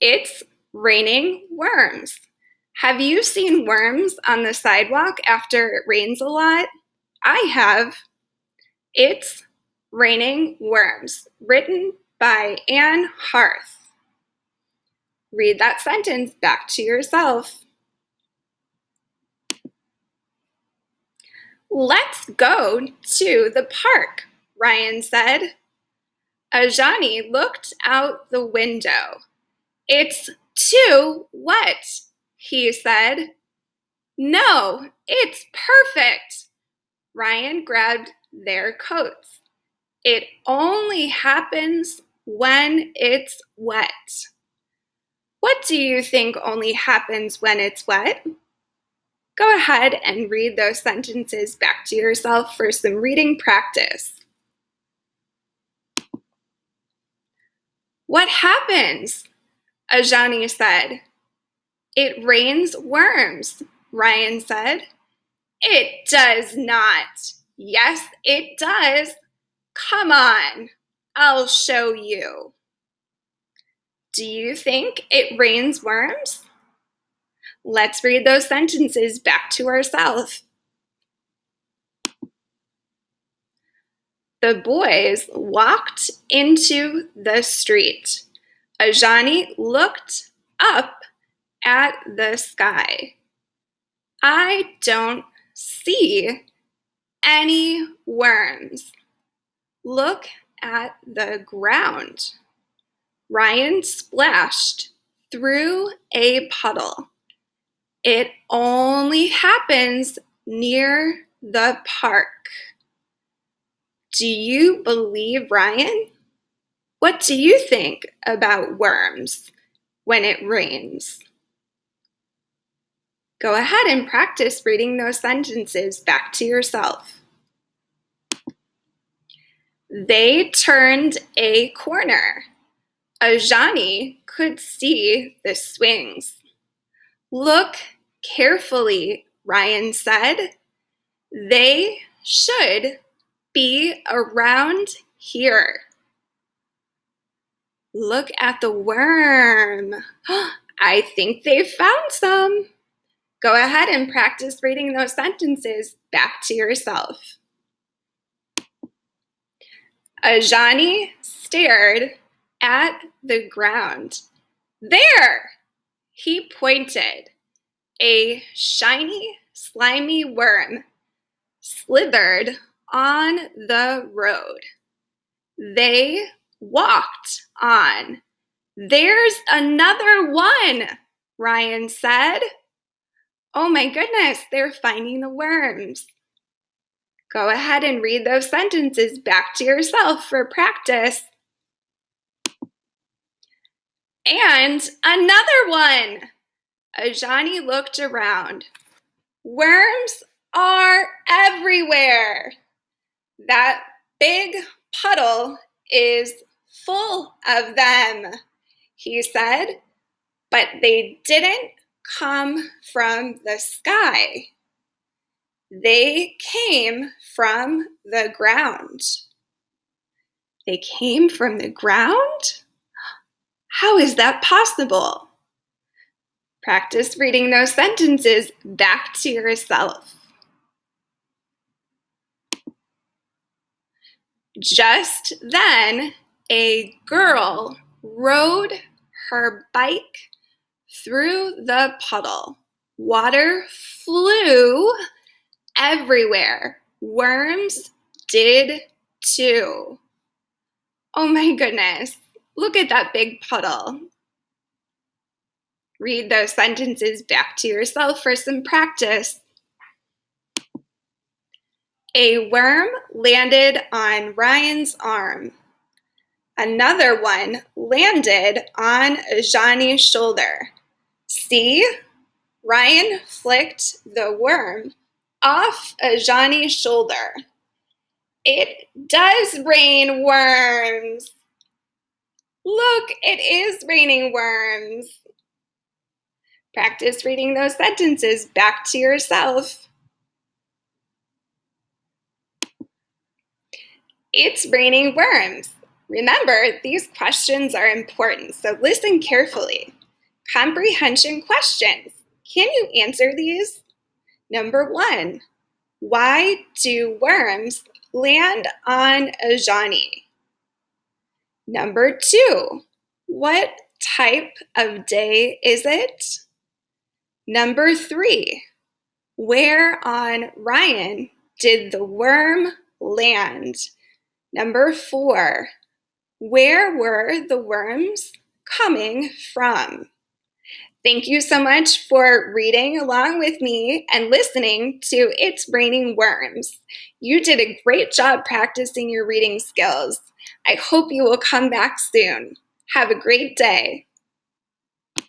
It's raining worms. Have you seen worms on the sidewalk after it rains a lot? I have. It's raining worms, written by Anne Harth. Read that sentence back to yourself. Let's go to the park, Ryan said. Ajani looked out the window. It's too wet, he said. No, it's perfect. Ryan grabbed their coats. It only happens when it's wet. What do you think only happens when it's wet? Go ahead and read those sentences back to yourself for some reading practice. What happens? Ajani said. It rains worms, Ryan said. It does not. Yes, it does. Come on, I'll show you. Do you think it rains worms? Let's read those sentences back to ourselves. The boys walked into the street. Ajani looked up at the sky. I don't see any worms. Look at the ground. Ryan splashed through a puddle. It only happens near the park. Do you believe Ryan? What do you think about worms when it rains? Go ahead and practice reading those sentences back to yourself. They turned a corner. Ajani could see the swings. Look carefully, Ryan said. They should be around here. Look at the worm. I think they found some. Go ahead and practice reading those sentences back to yourself. Ajani stared at the ground. There! He pointed. A shiny, slimy worm slithered on the road. They walked on. There's another one, Ryan said. Oh my goodness, they're finding the worms. Go ahead and read those sentences back to yourself for practice. And another one. Ajani looked around. Worms are everywhere. That big puddle is full of them, he said, but they didn't come from the sky. They came from the ground. They came from the ground? How is that possible? Practice reading those sentences back to yourself. Just then, a girl rode her bike through the puddle. Water flew everywhere. Worms did too. Oh my goodness, look at that big puddle. Read those sentences back to yourself for some practice. A worm landed on Ryan's arm. Another one landed on Ajani's shoulder. See? Ryan flicked the worm off Ajani's shoulder. It does rain worms. Look, it is raining worms. Practice reading those sentences back to yourself. It's raining worms. Remember, these questions are important, so listen carefully. Comprehension questions. Can you answer these? Number 1, why do worms land on Ajani? Number 2, what type of day is it? Number 3, where on Ryan did the worm land? Number 4, where were the worms coming from? Thank you so much for reading along with me and listening to It's Raining Worms. You did a great job practicing your reading skills. I hope you will come back soon. Have a great day.